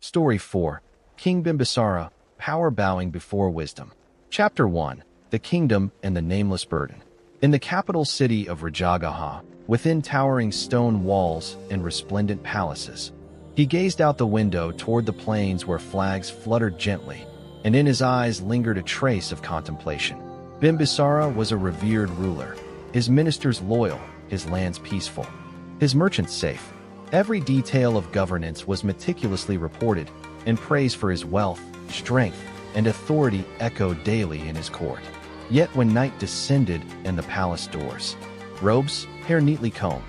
Story 4. King Bimbisara, Power Bowing Before Wisdom. Chapter 1. The Kingdom and the Nameless Burden. In the capital city of Rajagaha, within towering stone walls and resplendent palaces, he gazed out the window toward the plains where flags fluttered gently, and in his eyes lingered a trace of contemplation. Bimbisara was a revered ruler, his ministers loyal, his lands peaceful, his merchants safe. Every detail of governance was meticulously reported, and praise for his wealth, strength, and authority echoed daily in his court. Yet when night descended and the palace doors, robes, hair neatly combed,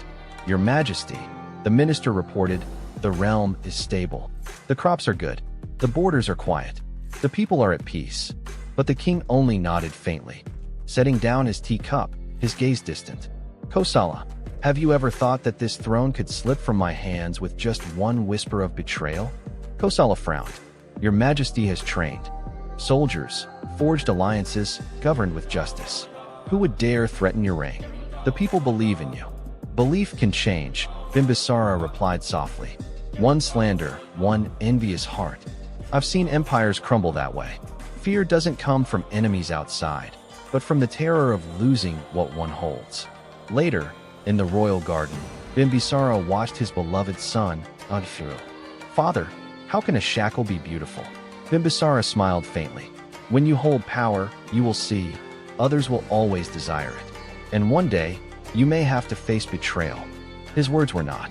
"Your Majesty," the minister reported, "the realm is stable. The crops are good. The borders are quiet. The people are at peace." But the king only nodded faintly, setting down his teacup, his gaze distant. "Kosala, have you ever thought that this throne could slip from my hands with just one whisper of betrayal?" Kosala frowned. "Your Majesty has trained soldiers, forged alliances, governed with justice. Who would dare threaten your reign? The people believe in you." "Belief can change," Bimbisara replied softly. "One slander, one envious heart. I've seen empires crumble that way. Fear doesn't come from enemies outside, but from the terror of losing what one holds." Later, in the royal garden, Bimbisara watched his beloved son, Angulimala. "Father, how can a shackle be beautiful?" Bimbisara smiled faintly. "When you hold power, you will see, others will always desire it. And one day, you may have to face betrayal." His words were not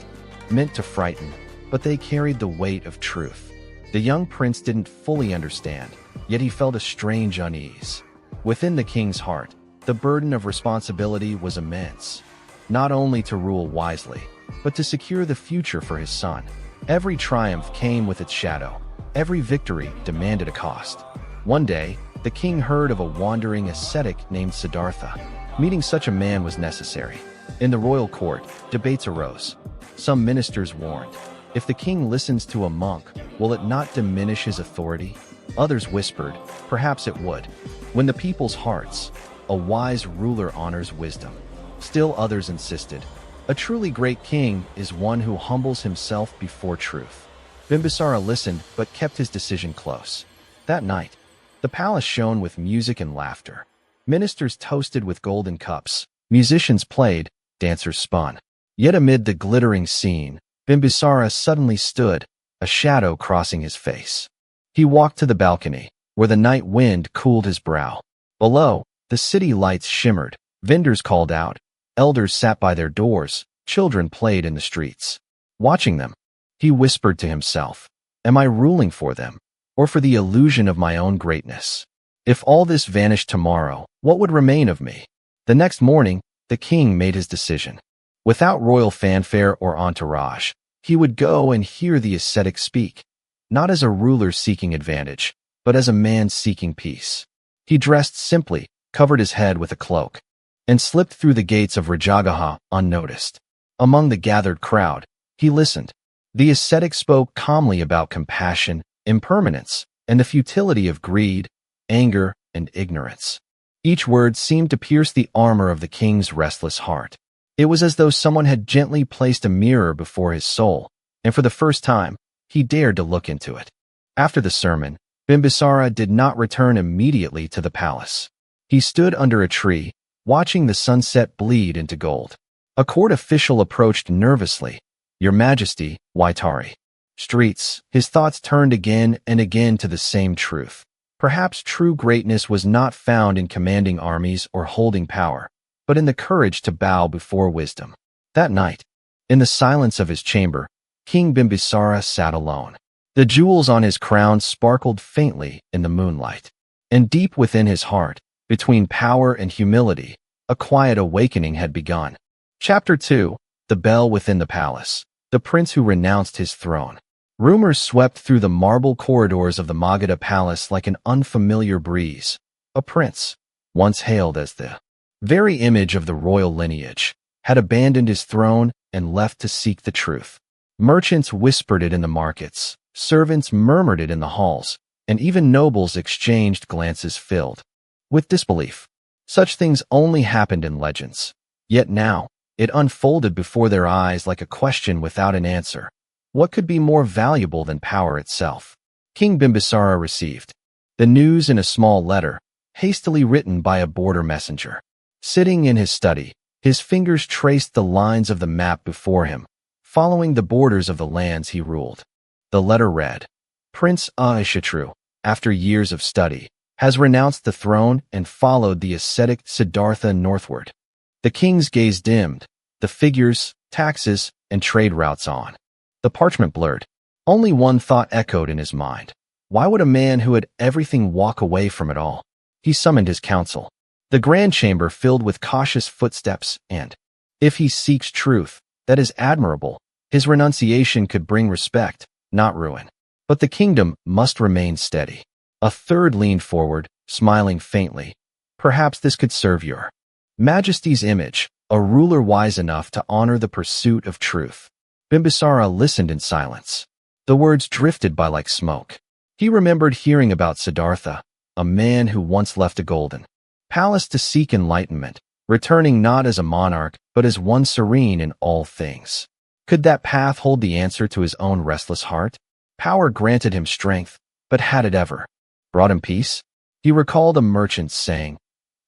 meant to frighten, but they carried the weight of truth. The young prince didn't fully understand, yet he felt a strange unease. Within the king's heart, the burden of responsibility was immense. Not only to rule wisely, but to secure the future for his son. Every triumph came with its shadow. Every victory demanded a cost. One day, the king heard of a wandering ascetic named Siddhartha. Meeting such a man was necessary. In the royal court, debates arose. Some ministers warned, if the king listens to a monk, will it not diminish his authority? Others whispered, perhaps it would. When the people's hearts, a wise ruler honors wisdom. Still others insisted, a truly great king is one who humbles himself before truth. Bimbisara listened but kept his decision close. That night, the palace shone with music and laughter. Ministers toasted with golden cups, musicians played, dancers spun. Yet amid the glittering scene, Bimbisara suddenly stood, a shadow crossing his face. He walked to the balcony, where the night wind cooled his brow. Below, the city lights shimmered, vendors called out, elders sat by their doors, children played in the streets. Watching them, he whispered to himself, am I ruling for them, or for the illusion of my own greatness? If all this vanished tomorrow, what would remain of me? The next morning, the king made his decision. Without royal fanfare or entourage, he would go and hear the ascetic speak, not as a ruler seeking advantage, but as a man seeking peace. He dressed simply, covered his head with a cloak, and slipped through the gates of Rajagaha unnoticed. Among the gathered crowd, he listened. The ascetic spoke calmly about compassion, impermanence, and the futility of greed, anger, and ignorance. Each word seemed to pierce the armor of the king's restless heart. It was as though someone had gently placed a mirror before his soul, and for the first time, he dared to look into it. After the sermon, Bimbisara did not return immediately to the palace. He stood under a tree, watching the sunset bleed into gold. A court official approached nervously. Your Majesty, Waitari. Streets, his thoughts turned again and again to the same truth. Perhaps true greatness was not found in commanding armies or holding power, but in the courage to bow before wisdom. That night, in the silence of his chamber, King Bimbisara sat alone. The jewels on his crown sparkled faintly in the moonlight. And deep within his heart, between power and humility, a quiet awakening had begun. Chapter 2. The Bell Within the Palace. The Prince Who Renounced His Throne. Rumors swept through the marble corridors of the Magadha Palace like an unfamiliar breeze. A prince, once hailed as the very image of the royal lineage, had abandoned his throne and left to seek the truth. Merchants whispered it in the markets, servants murmured it in the halls, and even nobles exchanged glances filled with disbelief. Such things only happened in legends. Yet now, it unfolded before their eyes like a question without an answer. What could be more valuable than power itself? King Bimbisara received the news in a small letter, hastily written by a border messenger. Sitting in his study, his fingers traced the lines of the map before him, following the borders of the lands he ruled. The letter read, Prince Aishatru, after years of study, has renounced the throne and followed the ascetic Siddhartha northward. The king's gaze dimmed, the figures, taxes, and trade routes on. The parchment blurred. Only one thought echoed in his mind. Why would a man who had everything walk away from it all? He summoned his council. The grand chamber filled with cautious footsteps, and, if he seeks truth, that is admirable. His renunciation could bring respect, not ruin. But the kingdom must remain steady. A third leaned forward, smiling faintly. Perhaps this could serve your Majesty's image, a ruler wise enough to honor the pursuit of truth. Bimbisara listened in silence. The words drifted by like smoke. He remembered hearing about Siddhartha, a man who once left a golden palace to seek enlightenment, returning not as a monarch, but as one serene in all things. Could that path hold the answer to his own restless heart? Power granted him strength, but had it ever brought him peace? He recalled a merchant's saying,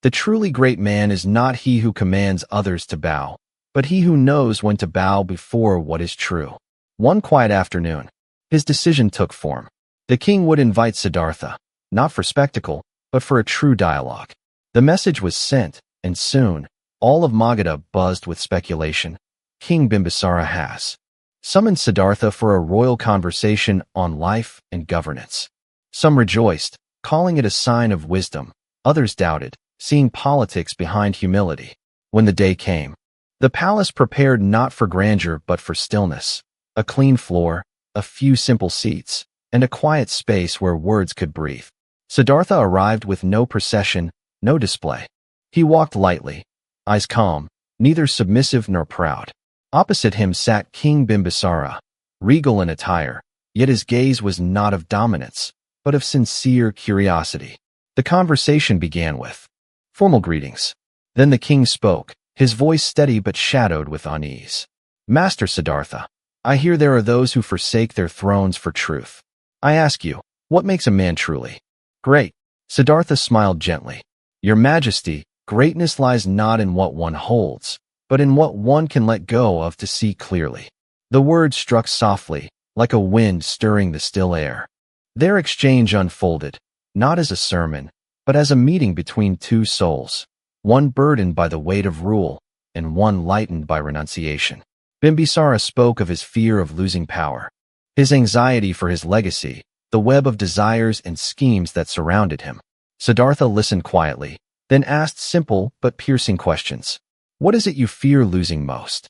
The truly great man is not he who commands others to bow, but he who knows when to bow before what is true. One quiet afternoon, his decision took form. The king would invite Siddhartha, not for spectacle, but for a true dialogue. The message was sent, and soon, all of Magadha buzzed with speculation. King Bimbisara has summoned Siddhartha for a royal conversation on life and governance. Some rejoiced, calling it a sign of wisdom. Others doubted, seeing politics behind humility. When the day came, the palace prepared not for grandeur but for stillness. A clean floor, a few simple seats, and a quiet space where words could breathe. Siddhartha arrived with no procession, no display. He walked lightly, eyes calm, neither submissive nor proud. Opposite him sat King Bimbisara, regal in attire, yet his gaze was not of dominance, but of sincere curiosity. The conversation began with formal greetings. Then the king spoke, his voice steady but shadowed with unease. Master Siddhartha, I hear there are those who forsake their thrones for truth. I ask you, what makes a man truly great? Siddhartha smiled gently. Your Majesty, greatness lies not in what one holds, but in what one can let go of to see clearly. The words struck softly, like a wind stirring the still air. Their exchange unfolded, not as a sermon, but as a meeting between two souls, one burdened by the weight of rule, and one lightened by renunciation. Bimbisara spoke of his fear of losing power, his anxiety for his legacy, the web of desires and schemes that surrounded him. Siddhartha listened quietly, then asked simple but piercing questions. What is it you fear losing most?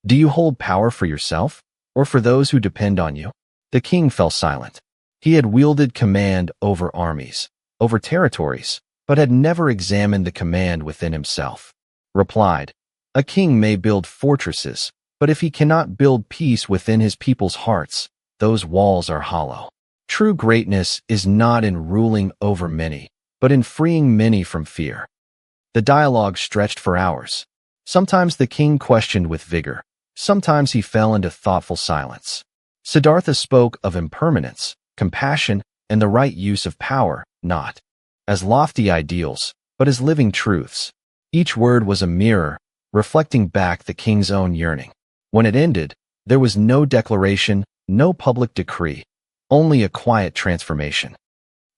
Do you hold power for yourself, or for those who depend on you? The king fell silent. He had wielded command over armies, over territories, but had never examined the command within himself. Replied, a king may build fortresses, but if he cannot build peace within his people's hearts, those walls are hollow. True greatness is not in ruling over many, but in freeing many from fear. The dialogue stretched for hours. Sometimes the king questioned with vigor. Sometimes he fell into thoughtful silence. Siddhartha spoke of impermanence, compassion, and the right use of power, not as lofty ideals, but as living truths. Each word was a mirror, reflecting back the king's own yearning. When it ended, there was no declaration, no public decree, only a quiet transformation.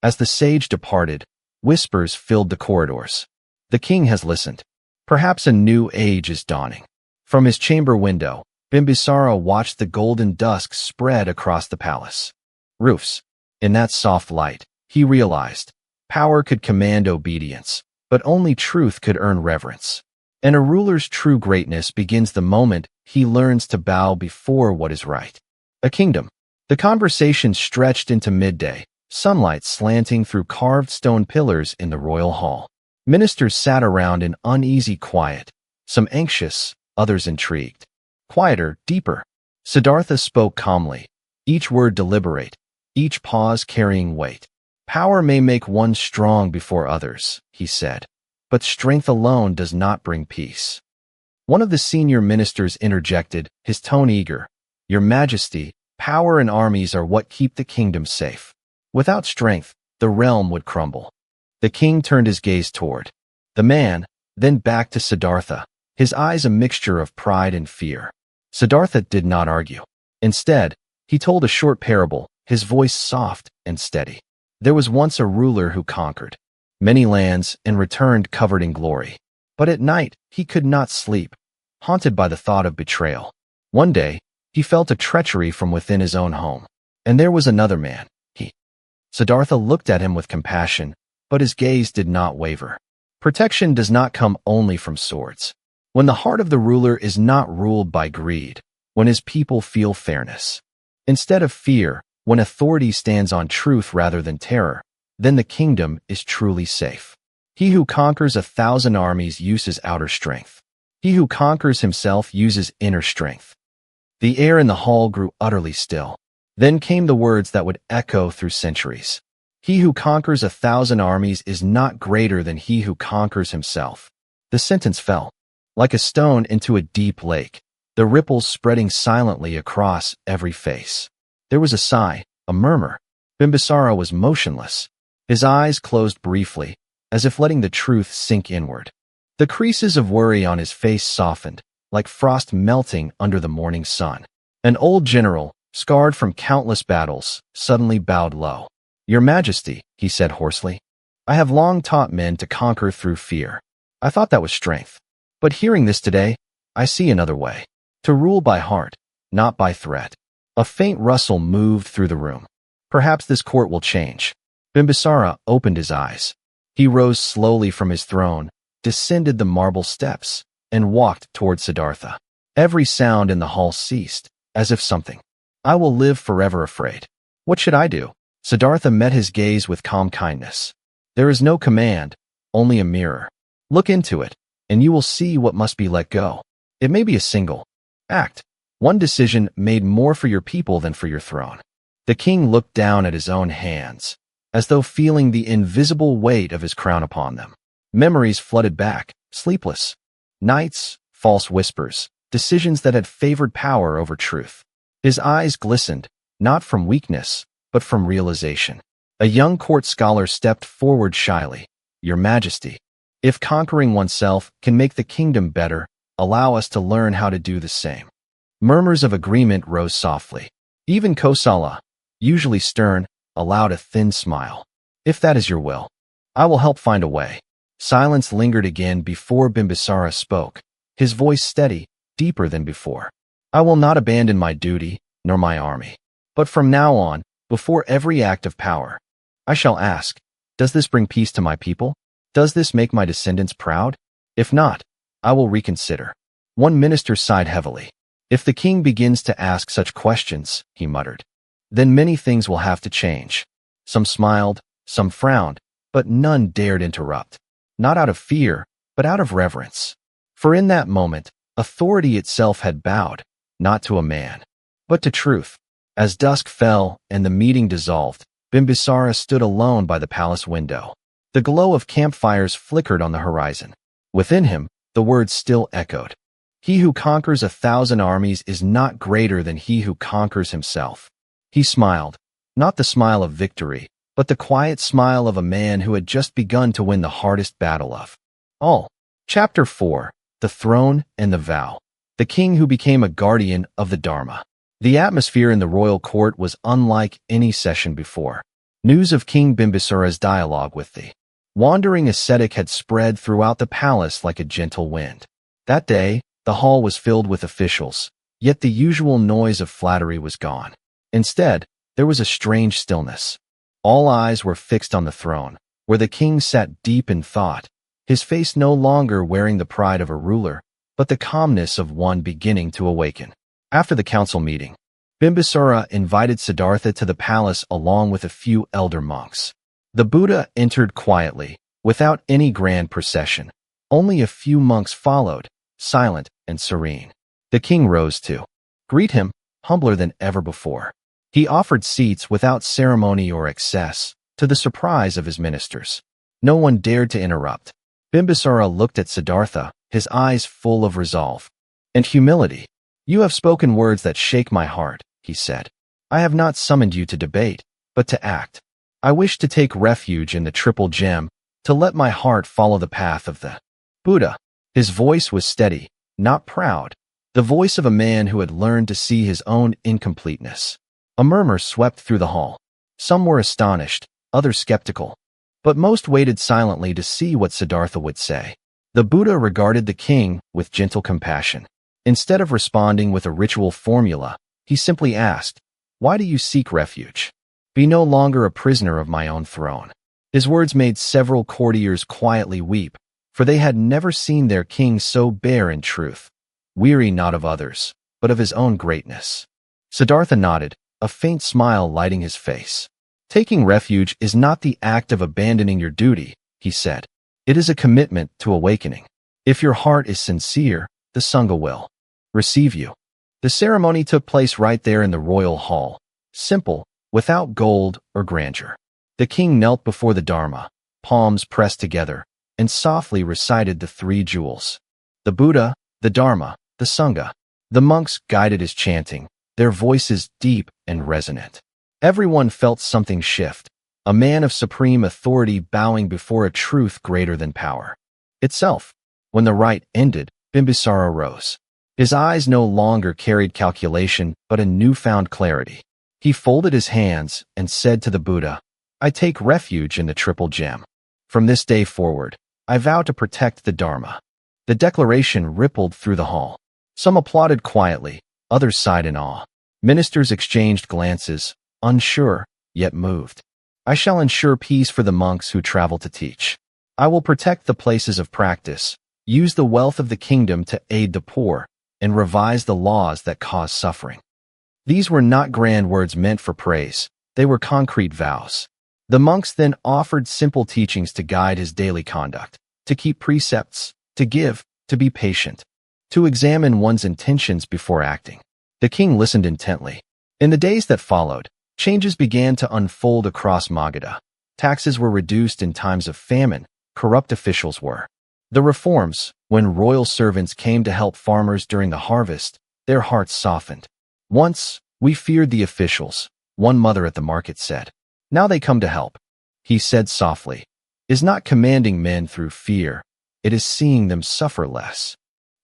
As the sage departed, whispers filled the corridors. The king has listened. Perhaps a new age is dawning. From his chamber window, Bimbisara watched the golden dusk spread across the palace roofs. In that soft light, he realized, power could command obedience, but only truth could earn reverence. And a ruler's true greatness begins the moment he learns to bow before what is right. A kingdom. The conversation stretched into midday, sunlight slanting through carved stone pillars in the royal hall. Ministers sat around in uneasy quiet, some anxious, others intrigued. Quieter, deeper. Siddhartha spoke calmly, each word deliberate, each pause carrying weight. Power may make one strong before others, he said, but strength alone does not bring peace. One of the senior ministers interjected, his tone eager. Your Majesty, Power and armies are what keep the kingdom safe. Without strength, the realm would crumble. The king turned his gaze toward the man, then back to Siddhartha, his eyes a mixture of pride and fear. Siddhartha did not argue. Instead, he told a short parable, his voice soft and steady. There was once a ruler who conquered many lands and returned covered in glory. But at night, he could not sleep, haunted by the thought of betrayal. One day, he felt a treachery from within his own home. And there was another man. Siddhartha looked at him with compassion, but his gaze did not waver. Protection does not come only from swords. When the heart of the ruler is not ruled by greed, when his people feel fairness, instead of fear, when authority stands on truth rather than terror, then the kingdom is truly safe. He who conquers 1,000 armies uses outer strength. He who conquers himself uses inner strength. The air in the hall grew utterly still. Then came the words that would echo through centuries. He who conquers 1,000 armies is not greater than he who conquers himself. The sentence fell like a stone into a deep lake, the ripples spreading silently across every face. There was a sigh, a murmur. Bimbisara was motionless, his eyes closed briefly, as if letting the truth sink inward. The creases of worry on his face softened, like frost melting under the morning sun. An old general, scarred from countless battles, suddenly bowed low. "Your Majesty," he said hoarsely, "I have long taught men to conquer through fear. I thought that was strength. But hearing this today, I see another way. To rule by heart, not by threat." A faint rustle moved through the room. Perhaps this court will change. Bimbisara opened his eyes. He rose slowly from his throne, descended the marble steps, and walked toward Siddhartha. Every sound in the hall ceased, as if something. "I will live forever afraid. What should I do?" Siddhartha met his gaze with calm kindness. "There is no command, only a mirror. Look into it, and you will see what must be let go. It may be a single act, one decision made more for your people than for your throne." The king looked down at his own hands, as though feeling the invisible weight of his crown upon them. Memories flooded back, sleepless nights, false whispers, decisions that had favored power over truth. His eyes glistened, not from weakness, but from realization. A young court scholar stepped forward shyly. "Your Majesty, if conquering oneself can make the kingdom better, allow us to learn how to do the same." Murmurs of agreement rose softly. Even Kosala, usually stern, allowed a thin smile. "If that is your will, I will help find a way." Silence lingered again before Bimbisara spoke, his voice steady, deeper than before. "I will not abandon my duty, nor my army. But from now on, before every act of power, I shall ask, does this bring peace to my people? Does this make my descendants proud? If not, I will reconsider." One minister sighed heavily. "If the king begins to ask such questions," he muttered, "then many things will have to change." Some smiled, some frowned, but none dared interrupt. Not out of fear, but out of reverence. For in that moment, authority itself had bowed, not to a man, but to truth. As dusk fell and the meeting dissolved, Bimbisara stood alone by the palace window. The glow of campfires flickered on the horizon. Within him, the words still echoed. "He who conquers 1,000 armies is not greater than he who conquers himself." He smiled, not the smile of victory, but the quiet smile of a man who had just begun to win the hardest battle of all. Chapter 4: The Throne and the Vow. The king who became a guardian of the Dharma. The atmosphere in the royal court was unlike any session before. News of King Bimbisara's dialogue with the wandering ascetic had spread throughout the palace like a gentle wind. That day, the hall was filled with officials, yet the usual noise of flattery was gone. Instead, there was a strange stillness. All eyes were fixed on the throne, where the king sat deep in thought, his face no longer wearing the pride of a ruler, but the calmness of one beginning to awaken. After the council meeting, Bimbisara invited Siddhartha to the palace along with a few elder monks. The Buddha entered quietly, without any grand procession. Only a few monks followed, silent and serene. The king rose to greet him, humbler than ever before. He offered seats without ceremony or excess, to the surprise of his ministers. No one dared to interrupt. Bimbisara looked at Siddhartha, his eyes full of resolve and humility. "You have spoken words that shake my heart," he said. I have not summoned you to debate, but to act. I wish to take refuge in the triple gem, to let my heart follow the path of the Buddha. His voice was steady, not proud, the voice of a man who had learned to see his own incompleteness. A murmur swept through the hall. Some were astonished, others skeptical, but most waited silently to see what Siddhartha would say. The Buddha regarded the king with gentle compassion. Instead of responding with a ritual formula, he simply asked, "Why do you seek refuge? Be no longer a prisoner of my own throne." His words made several courtiers quietly weep, for they had never seen their king so bare in truth, weary not of others, but of his own greatness. Siddhartha nodded, a faint smile lighting his face. "Taking refuge is not the act of abandoning your duty," he said. "It is a commitment to awakening. If your heart is sincere, the Sangha will receive you." The ceremony took place right there in the royal hall, simple, without gold or grandeur. The king knelt before the Dharma, palms pressed together, and softly recited the three jewels: the Buddha, the Dharma, the Sangha. The monks guided his chanting, their voices deep and resonant. Everyone felt something shift, a man of supreme authority bowing before a truth greater than power itself. When the rite ended, Bimbisara rose. His eyes no longer carried calculation, but a newfound clarity. He folded his hands and said to the Buddha, "I take refuge in the triple gem. From this day forward, I vow to protect the Dharma." The declaration rippled through the hall. Some applauded quietly, others sighed in awe. Ministers exchanged glances, unsure, yet moved. "I shall ensure peace for the monks who travel to teach. I will protect the places of practice, use the wealth of the kingdom to aid the poor, and revise the laws that cause suffering." These were not grand words meant for praise, they were concrete vows. The monks then offered simple teachings to guide his daily conduct, to keep precepts, to give, to be patient, to examine one's intentions before acting. The king listened intently. In the days that followed, changes began to unfold across Magadha. Taxes were reduced in times of famine, corrupt officials were. The reforms, when royal servants came to help farmers during the harvest, their hearts softened. "Once, we feared the officials," one mother at the market said. "Now they come to help," he said softly. "Is not commanding men through fear, it is seeing them suffer less."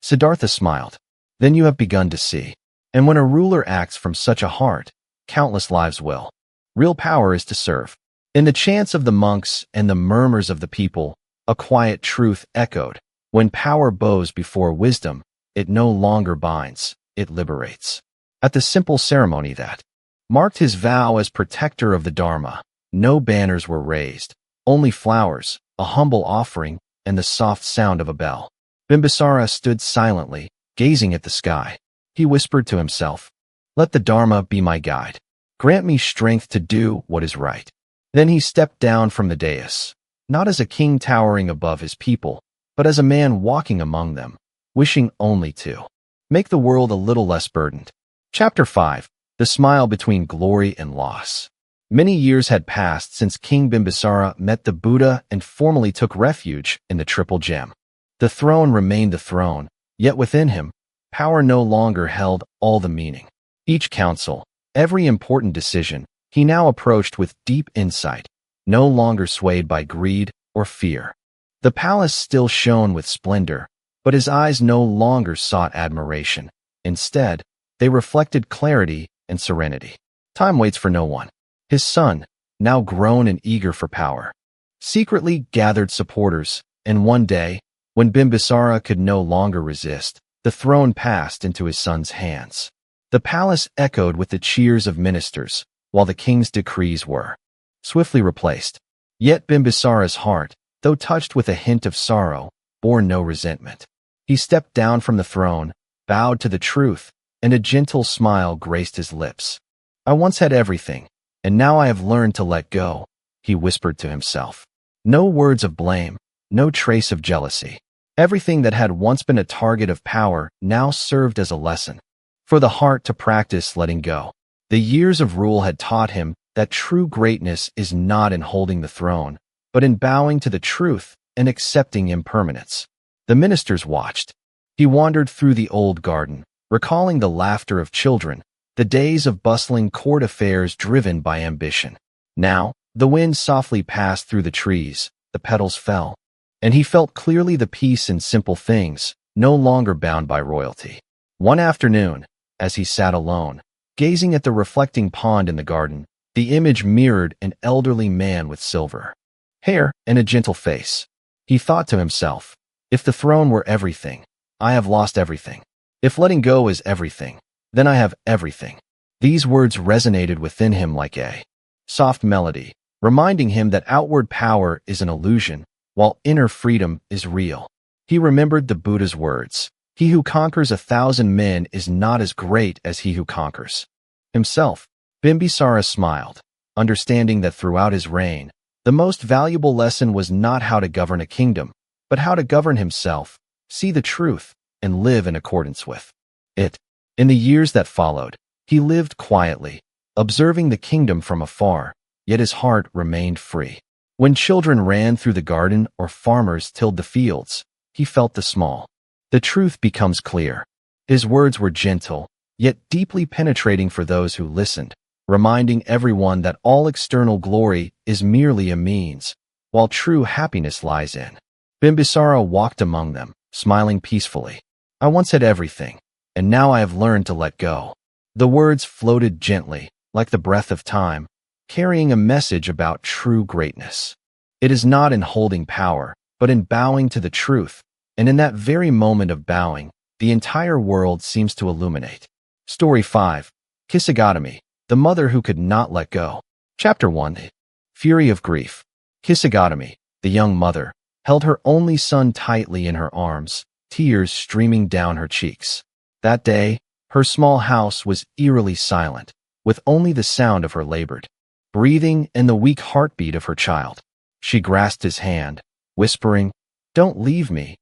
Siddhartha smiled. "Then you have begun to see. And when a ruler acts from such a heart, countless lives will. Real power is to serve." In the chants of the monks and the murmurs of the people, a quiet truth echoed. When power bows before wisdom, it no longer binds, it liberates. At the simple ceremony that marked his vow as protector of the Dharma, no banners were raised, only flowers, a humble offering, and the soft sound of a bell. Bimbisara stood silently, gazing at the sky. He whispered to himself, "Let the Dharma be my guide. Grant me strength to do what is right." Then he stepped down from the dais, not as a king towering above his people, but as a man walking among them, wishing only to make the world a little less burdened. Chapter 5. The Smile Between Glory and Loss. Many years had passed since King Bimbisara met the Buddha and formally took refuge in the Triple Gem. The throne remained the throne, yet within him, power no longer held all the meaning. Each council, every important decision, he now approached with deep insight, no longer swayed by greed or fear. The palace still shone with splendor, but his eyes no longer sought admiration. Instead, they reflected clarity and serenity. Time waits for no one. His son, now grown and eager for power, secretly gathered supporters, and one day, when Bimbisara could no longer resist, the throne passed into his son's hands. The palace echoed with the cheers of ministers, while the king's decrees were swiftly replaced. Yet Bimbisara's heart, though touched with a hint of sorrow, bore no resentment. He stepped down from the throne, bowed to the truth, and a gentle smile graced his lips. "I once had everything, and now I have learned to let go," he whispered to himself. No words of blame, no trace of jealousy. Everything that had once been a target of power now served as a lesson for the heart to practice letting go. The years of rule had taught him that true greatness is not in holding the throne, but in bowing to the truth and accepting impermanence. The ministers watched. He wandered through the old garden, recalling the laughter of children, the days of bustling court affairs driven by ambition. Now, the wind softly passed through the trees, the petals fell, and he felt clearly the peace in simple things, no longer bound by royalty. One afternoon, as he sat alone, gazing at the reflecting pond in the garden, the image mirrored an elderly man with silver hair and a gentle face. He thought to himself, if the throne were everything, I have lost everything. If letting go is everything, then I have everything. These words resonated within him like a soft melody, reminding him that outward power is an illusion, while inner freedom is real. He remembered the Buddha's words, "He who conquers 1,000 men is not as great as he who conquers himself." Bimbisara smiled, understanding that throughout his reign, the most valuable lesson was not how to govern a kingdom, but how to govern himself, see the truth, and live in accordance with it. In the years that followed, he lived quietly, observing the kingdom from afar, yet his heart remained free. When children ran through the garden or farmers tilled the fields, he felt the small. The truth becomes clear. His words were gentle, yet deeply penetrating for those who listened, reminding everyone that all external glory is merely a means, while true happiness lies in. Bimbisara walked among them, smiling peacefully. I once had everything, and now I have learned to let go. The words floated gently, like the breath of time, carrying a message about true greatness. It is not in holding power, but in bowing to the truth, and in that very moment of bowing, the entire world seems to illuminate. Story 5. Kisagotami, the mother who could not let go. Chapter 1. Fury of Grief. Kisagotami, the young mother, held her only son tightly in her arms, tears streaming down her cheeks. That day, her small house was eerily silent, with only the sound of her labored breathing and the weak heartbeat of her child. She grasped his hand, whispering, don't leave me,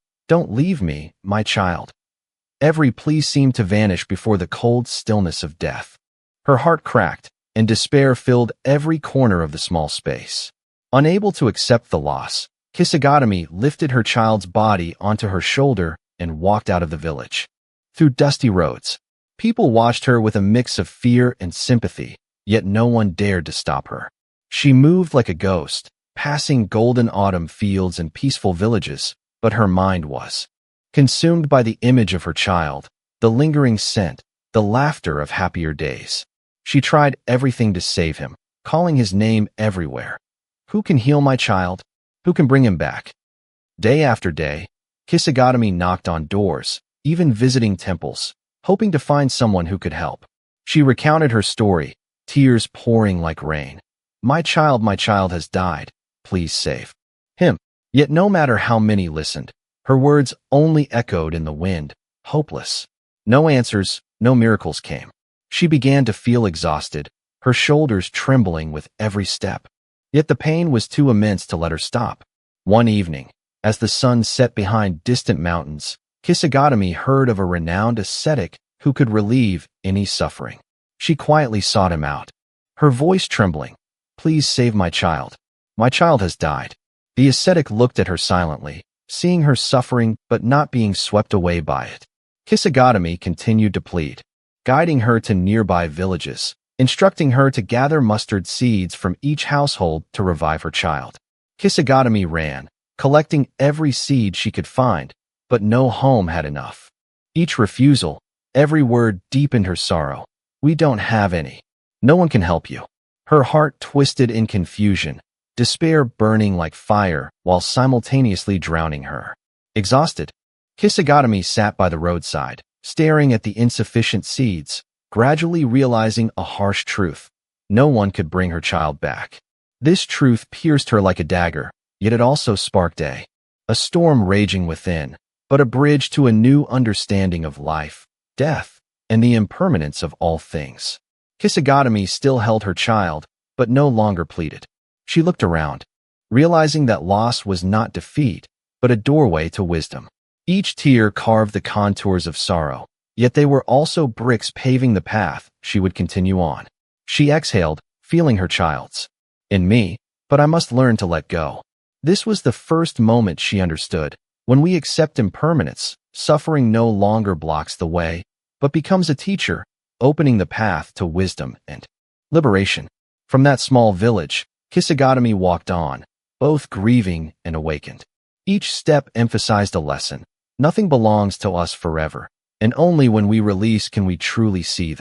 my child." Every plea seemed to vanish before the cold stillness of death. Her heart cracked, and despair filled every corner of the small space. Unable to accept the loss, Kisagotami lifted her child's body onto her shoulder and walked out of the village. Through dusty roads, people watched her with a mix of fear and sympathy, yet no one dared to stop her. She moved like a ghost, passing golden autumn fields and peaceful villages, but her mind was consumed by the image of her child, the lingering scent, the laughter of happier days. She tried everything to save him, calling his name everywhere. Who can heal my child? Who can bring him back? Day after day, Kisagotami knocked on doors, even visiting temples, hoping to find someone who could help. She recounted her story, tears pouring like rain. My child has died. Please save him." Yet no matter how many listened, her words only echoed in the wind, hopeless. No answers, no miracles came. She began to feel exhausted, her shoulders trembling with every step. Yet the pain was too immense to let her stop. One evening, as the sun set behind distant mountains, Kisagotami heard of a renowned ascetic who could relieve any suffering. She quietly sought him out, her voice trembling. "Please save my child. My child has died." The ascetic looked at her silently, seeing her suffering but not being swept away by it. Kisagotami continued to plead, guiding her to nearby villages, instructing her to gather mustard seeds from each household to revive her child. Kisagotami ran, collecting every seed she could find, but no home had enough. Each refusal, every word deepened her sorrow. "We don't have any. No one can help you." Her heart twisted in confusion, despair burning like fire while simultaneously drowning her. Exhausted, Kisagotami sat by the roadside, staring at the insufficient seeds, gradually realizing a harsh truth. No one could bring her child back. This truth pierced her like a dagger, yet it also sparked a storm raging within, but a bridge to a new understanding of life, death, and the impermanence of all things. Kisagotami still held her child, but no longer pleaded. She looked around, realizing that loss was not defeat, but a doorway to wisdom. Each tear carved the contours of sorrow, yet they were also bricks paving the path she would continue on. She exhaled, feeling her child's in me, but I must learn to let go. This was the first moment she understood. When we accept impermanence, suffering no longer blocks the way, but becomes a teacher, opening the path to wisdom and liberation. From that small village, Kisagotami walked on, both grieving and awakened. Each step emphasized a lesson. Nothing belongs to us forever, and only when we release can we truly see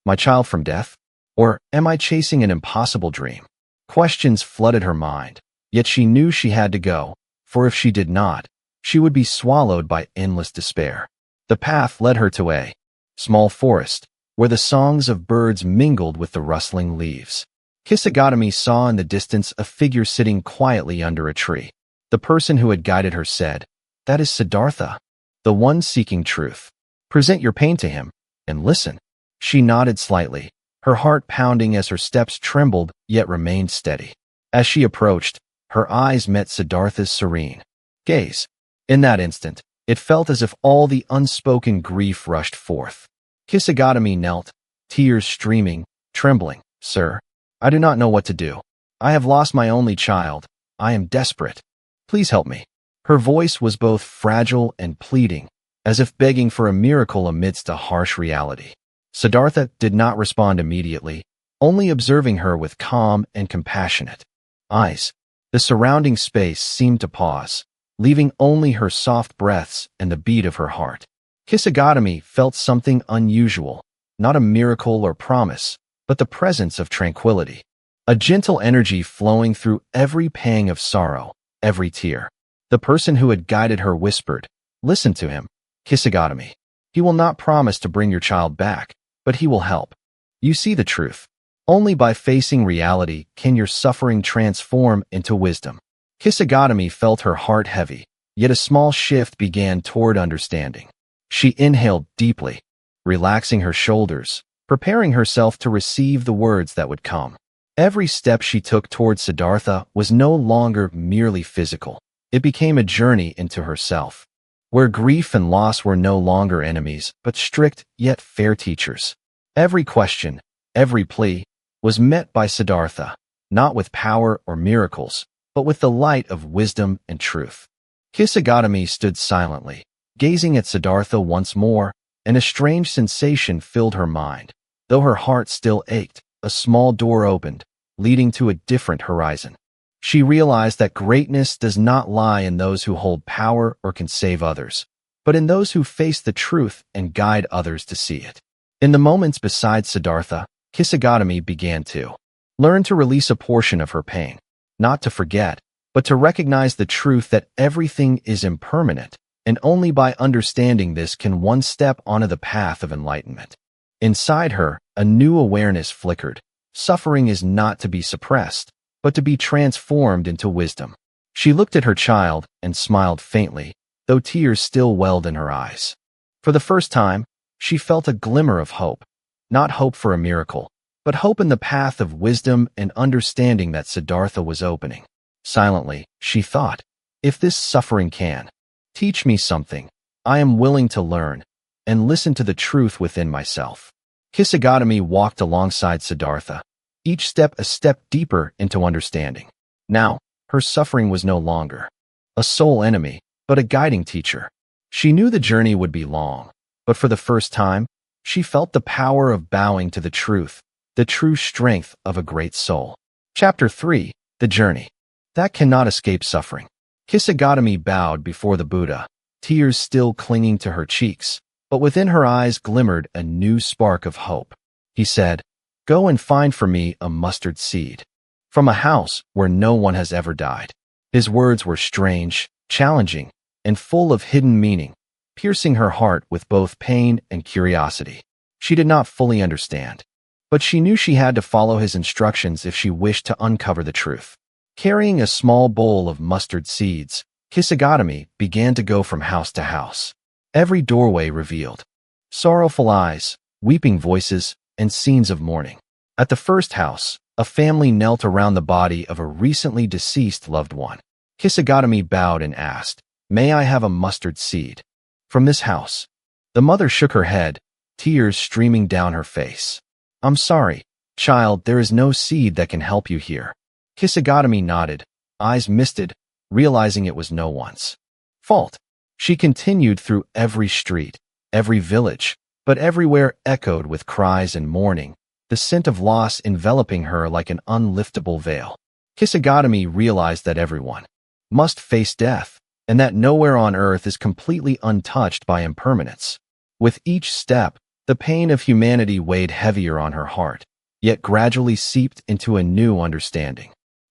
my child from death? Or am I chasing an impossible dream? Questions flooded her mind, yet she knew she had to go, for if she did not, she would be swallowed by endless despair. The path led her to a small forest, where the songs of birds mingled with the rustling leaves. Kisagotami saw in the distance a figure sitting quietly under a tree. The person who had guided her said, "That is Siddhartha, the one seeking truth. Present your pain to him, and listen." She nodded slightly, her heart pounding as her steps trembled yet remained steady. As she approached, her eyes met Siddhartha's serene gaze. In that instant, it felt as if all the unspoken grief rushed forth. Kisagotami knelt, tears streaming, trembling. "Sir, I do not know what to do. I have lost my only child. I am desperate. Please help me." Her voice was both fragile and pleading, as if begging for a miracle amidst a harsh reality. Siddhartha did not respond immediately, only observing her with calm and compassionate eyes. The surrounding space seemed to pause, leaving only her soft breaths and the beat of her heart. Kisagotami felt something unusual, not a miracle or promise, but the presence of tranquility. A gentle energy flowing through every pang of sorrow, every tear. The person who had guided her whispered, "Listen to him, Kisagotami. He will not promise to bring your child back, but he will help. You see the truth. Only by facing reality can your suffering transform into wisdom." Kisagotami felt her heart heavy, yet a small shift began toward understanding. She inhaled deeply, relaxing her shoulders, preparing herself to receive the words that would come. Every step she took toward Siddhartha was no longer merely physical. It became a journey into herself, where grief and loss were no longer enemies, but strict yet fair teachers. Every question, every plea, was met by Siddhartha, not with power or miracles, but with the light of wisdom and truth. Kisagotami stood silently, gazing at Siddhartha once more, and a strange sensation filled her mind. Though her heart still ached, a small door opened, leading to a different horizon. She realized that greatness does not lie in those who hold power or can save others, but in those who face the truth and guide others to see it. In the moments beside Siddhartha, Kisagotami began to learn to release a portion of her pain, not to forget, but to recognize the truth that everything is impermanent, and only by understanding this can one step onto the path of enlightenment. Inside her, a new awareness flickered. Suffering is not to be suppressed, but to be transformed into wisdom. She looked at her child and smiled faintly, though tears still welled in her eyes. For the first time, she felt a glimmer of hope, not hope for a miracle, but hope in the path of wisdom and understanding that Siddhartha was opening. Silently, she thought, if this suffering can teach me something, I am willing to learn and listen to the truth within myself. Kisagotami walked alongside Siddhartha, each step a step deeper into understanding. Now, her suffering was no longer a sole enemy, but a guiding teacher. She knew the journey would be long, but for the first time, she felt the power of bowing to the truth, the true strength of a great soul. Chapter 3. The Journey. That cannot escape suffering. Kisagotami bowed before the Buddha, tears still clinging to her cheeks, but within her eyes glimmered a new spark of hope. He said, "Go and find for me a mustard seed from a house where no one has ever died." His words were strange, challenging, and full of hidden meaning, piercing her heart with both pain and curiosity. She did not fully understand, but she knew she had to follow his instructions if she wished to uncover the truth. Carrying a small bowl of mustard seeds, Kisagotami began to go from house to house. Every doorway revealed sorrowful eyes, weeping voices, and scenes of mourning. At the first house, a family knelt around the body of a recently deceased loved one. Kisagotami bowed and asked, "May I have a mustard seed from this house?" The mother shook her head, tears streaming down her face. "I'm sorry, child, there is no seed that can help you here." Kisagotami nodded, eyes misted, realizing it was no one's fault. She continued through every street, every village, but everywhere echoed with cries and mourning, the scent of loss enveloping her like an unliftable veil. Kisagotami realized that everyone must face death, and that nowhere on earth is completely untouched by impermanence. With each step, the pain of humanity weighed heavier on her heart, yet gradually seeped into a new understanding.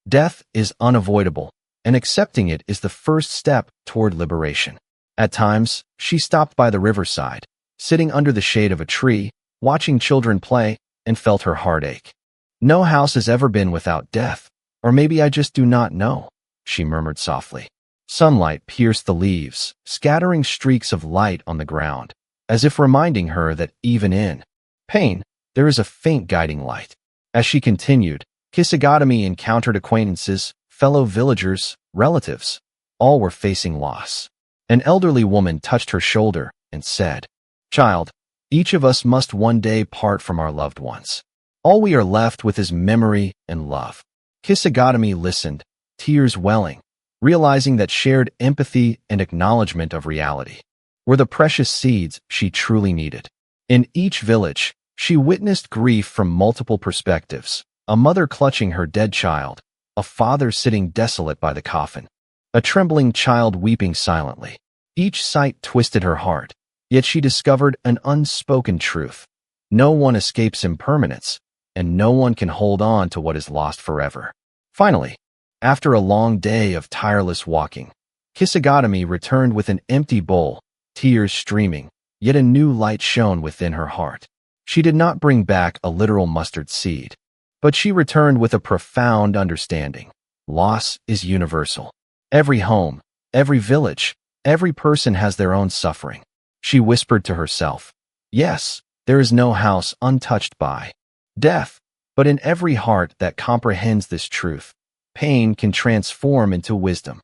Death is unavoidable, and accepting it is the first step toward liberation. At times, she stopped by the riverside, sitting under the shade of a tree, watching children play, and felt her heart ache. No house has ever been without death, or maybe I just do not know, she murmured softly. Sunlight pierced the leaves, scattering streaks of light on the ground, as if reminding her that even in pain, there is a faint guiding light. As she continued, Kisagotami encountered acquaintances, fellow villagers, relatives. All were facing loss. An elderly woman touched her shoulder and said, "Child, each of us must one day part from our loved ones. All we are left with is memory and love." Kisagotami listened, tears welling, realizing that shared empathy and acknowledgement of reality were the precious seeds she truly needed. In each village, she witnessed grief from multiple perspectives: a mother clutching her dead child, a father sitting desolate by the coffin, a trembling child weeping silently. Each sight twisted her heart, yet she discovered an unspoken truth. No one escapes impermanence, and no one can hold on to what is lost forever. Finally, after a long day of tireless walking, Kisagotami returned with an empty bowl, tears streaming, yet a new light shone within her heart. She did not bring back a literal mustard seed, but she returned with a profound understanding. Loss is universal. Every home, every village, every person has their own suffering. She whispered to herself, "Yes, there is no house untouched by death, but in every heart that comprehends this truth, pain can transform into wisdom."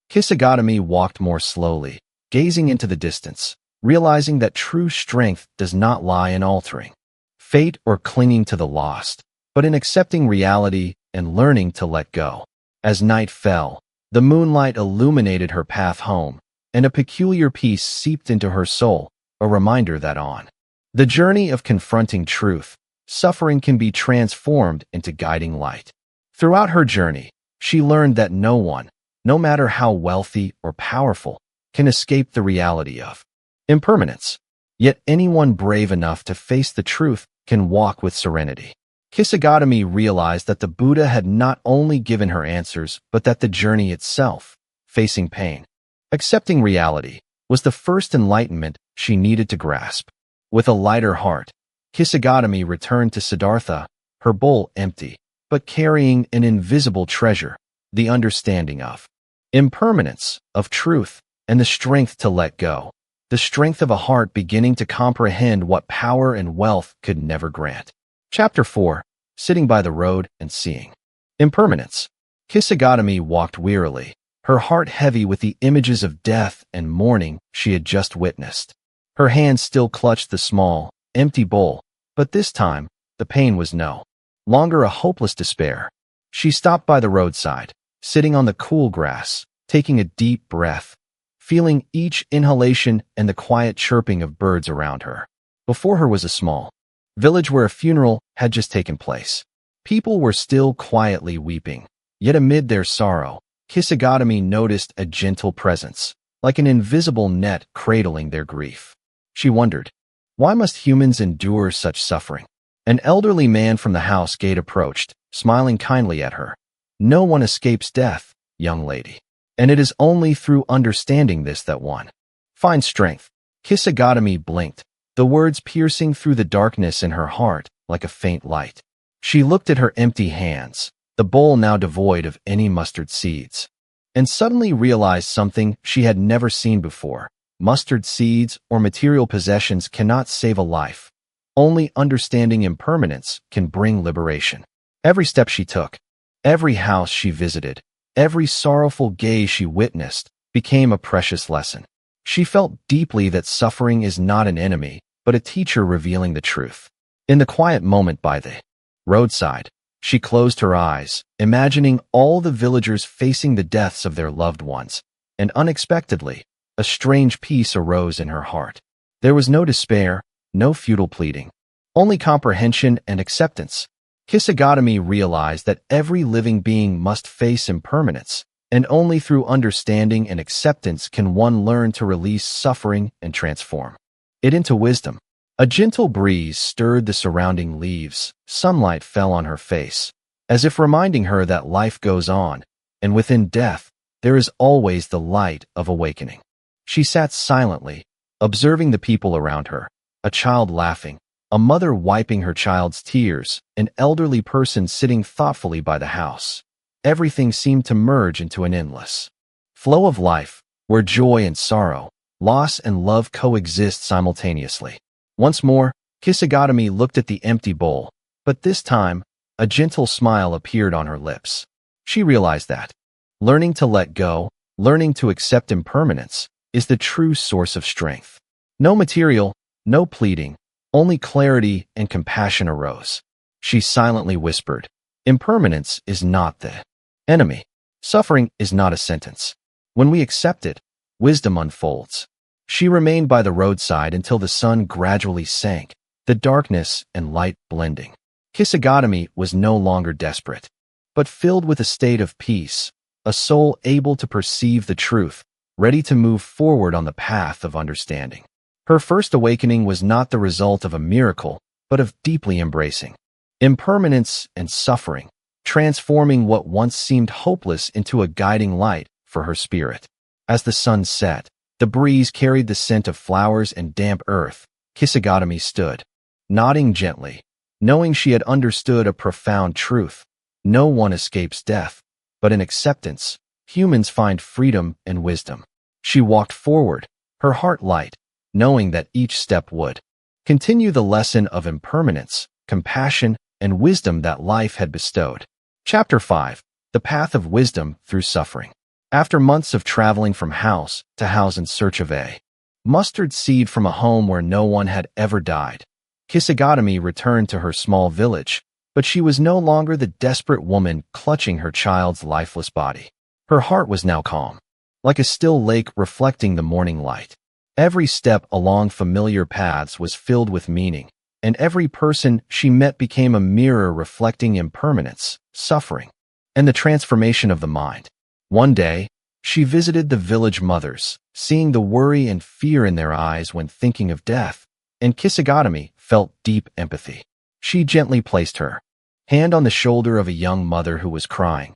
Kisagotami walked more slowly, gazing into the distance, realizing that true strength does not lie in altering fate or clinging to the lost, but in accepting reality and learning to let go. As night fell, the moonlight illuminated her path home, and a peculiar peace seeped into her soul, a reminder that on the journey of confronting truth, suffering can be transformed into guiding light. Throughout her journey, she learned that no one, no matter how wealthy or powerful, can escape the reality of impermanence. Yet anyone brave enough to face the truth can walk with serenity. Kisagotami realized that the Buddha had not only given her answers, but that the journey itself, facing pain, accepting reality, was the first enlightenment she needed to grasp. With a lighter heart, Kisagotami returned to Siddhartha, her bowl empty, but carrying an invisible treasure: the understanding of impermanence, of truth, and the strength to let go. The strength of a heart beginning to comprehend what power and wealth could never grant. Chapter 4. Sitting by the road and seeing impermanence. Kisagotami walked wearily, her heart heavy with the images of death and mourning she had just witnessed. Her hand still clutched the small, empty bowl, but this time, the pain was no longer a hopeless despair. She stopped by the roadside, sitting on the cool grass, taking a deep breath, feeling each inhalation and the quiet chirping of birds around her. Before her was a small village where a funeral had just taken place. People were still quietly weeping, yet amid their sorrow, Kisagotami noticed a gentle presence, like an invisible net cradling their grief. She wondered, why must humans endure such suffering? An elderly man from the house gate approached, smiling kindly at her. "No one escapes death, young lady. And it is only through understanding this that one finds strength." Kisagotami blinked, the words piercing through the darkness in her heart like a faint light. She looked at her empty hands, the bowl now devoid of any mustard seeds, and suddenly realized something she had never seen before. Mustard seeds or material possessions cannot save a life. Only understanding impermanence can bring liberation. Every step she took, every house she visited, every sorrowful gaze she witnessed became a precious lesson. She felt deeply that suffering is not an enemy, but a teacher revealing the truth. In the quiet moment by the roadside, she closed her eyes, imagining all the villagers facing the deaths of their loved ones, and unexpectedly, a strange peace arose in her heart. There was no despair, no futile pleading, only comprehension and acceptance. Kisagotami realized that every living being must face impermanence, and only through understanding and acceptance can one learn to release suffering and transform it into wisdom. A gentle breeze stirred the surrounding leaves. Sunlight fell on her face, as if reminding her that life goes on, and within death, there is always the light of awakening. She sat silently, observing the people around her, a child laughing, a mother wiping her child's tears, an elderly person sitting thoughtfully by the house. Everything seemed to merge into an endless flow of life, where joy and sorrow, loss and love coexist simultaneously. Once more, Kisagotami looked at the empty bowl, but this time, a gentle smile appeared on her lips. She realized that learning to let go, learning to accept impermanence, is the true source of strength. No material, no pleading, only clarity and compassion arose. She silently whispered, "Impermanence is not the enemy. Suffering is not a sentence. When we accept it, wisdom unfolds." She remained by the roadside until the sun gradually sank, the darkness and light blending. Kisagotami was no longer desperate, but filled with a state of peace, a soul able to perceive the truth, ready to move forward on the path of understanding. Her first awakening was not the result of a miracle, but of deeply embracing impermanence and suffering, transforming what once seemed hopeless into a guiding light for her spirit. As the sun set, the breeze carried the scent of flowers and damp earth. Kisagotami stood, nodding gently, knowing she had understood a profound truth. No one escapes death, but in acceptance, humans find freedom and wisdom. She walked forward, her heart light, knowing that each step would continue the lesson of impermanence, compassion, and wisdom that life had bestowed. Chapter 5. The Path of Wisdom Through Suffering. After months of traveling from house to house in search of a mustard seed from a home where no one had ever died, Kisagotami returned to her small village, but she was no longer the desperate woman clutching her child's lifeless body. Her heart was now calm, like a still lake reflecting the morning light. Every step along familiar paths was filled with meaning, and every person she met became a mirror reflecting impermanence, suffering, and the transformation of the mind. One day, she visited the village mothers, seeing the worry and fear in their eyes when thinking of death, and Kisagotami felt deep empathy. She gently placed her hand on the shoulder of a young mother who was crying.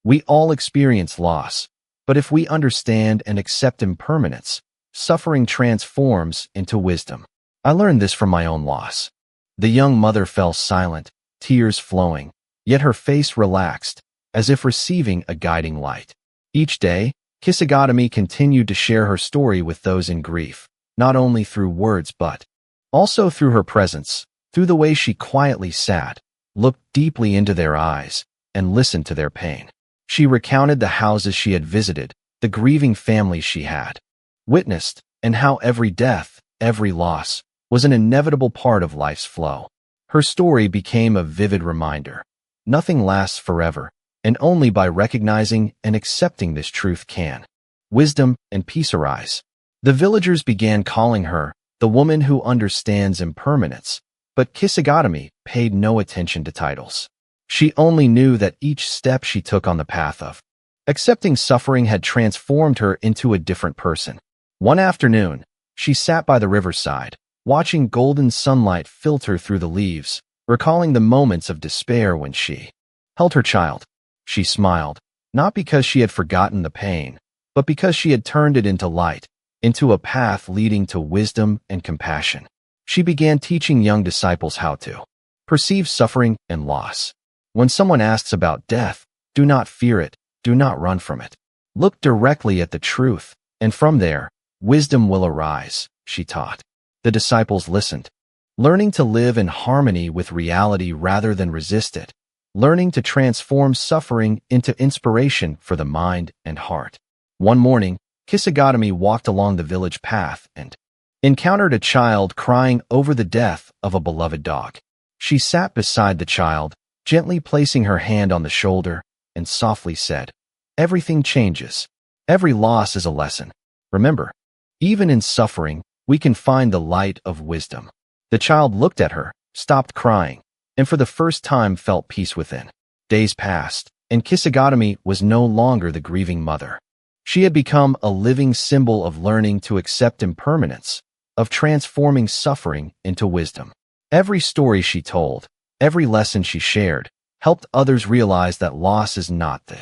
We all experience loss, but if we understand and accept impermanence, suffering transforms into wisdom. I learned this from my own loss. The young mother fell silent, tears flowing, yet her face relaxed, as if receiving a guiding light. Each day, Kisagotami continued to share her story with those in grief, not only through words but also through her presence, through the way she quietly sat, looked deeply into their eyes, and listened to their pain. She recounted the houses she had visited, the grieving families she had witnessed, and how every death, every loss, was an inevitable part of life's flow. Her story became a vivid reminder. Nothing lasts forever, and only by recognizing and accepting this truth can wisdom and peace arise. The villagers began calling her the woman who understands impermanence, but Kisagotami paid no attention to titles. She only knew that each step she took on the path of accepting suffering had transformed her into a different person. One afternoon, she sat by the riverside, watching golden sunlight filter through the leaves, recalling the moments of despair when she held her child. She smiled, not because she had forgotten the pain, but because she had turned it into light, into a path leading to wisdom and compassion. She began teaching young disciples how to perceive suffering and loss. When someone asks about death, do not fear it, do not run from it. Look directly at the truth, and from there, wisdom will arise, she taught. The disciples listened, learning to live in harmony with reality rather than resist it, learning to transform suffering into inspiration for the mind and heart. One morning, Kisagotami walked along the village path and encountered a child crying over the death of a beloved dog. She sat beside the child, gently placing her hand on the shoulder, and softly said, "Everything changes. Every loss is a lesson. Remember, even in suffering, we can find the light of wisdom." The child looked at her, stopped crying, and for the first time felt peace within. Days passed, and Kisagotami was no longer the grieving mother. She had become a living symbol of learning to accept impermanence, of transforming suffering into wisdom. Every story she told, every lesson she shared, helped others realize that loss is not the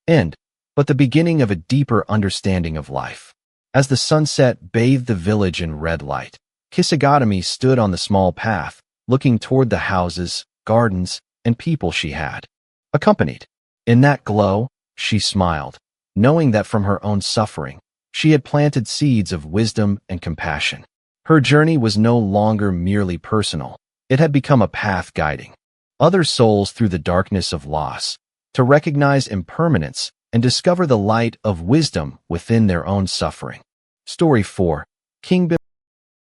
end, but the beginning of a deeper understanding of life. As the sunset bathed the village in red light, Kisagotami stood on the small path, looking toward the houses, gardens, and people she had accompanied. In that glow, she smiled, knowing that from her own suffering, she had planted seeds of wisdom and compassion. Her journey was no longer merely personal. It had become a path guiding other souls through the darkness of loss, to recognize impermanence and discover the light of wisdom within their own suffering. Story 4. King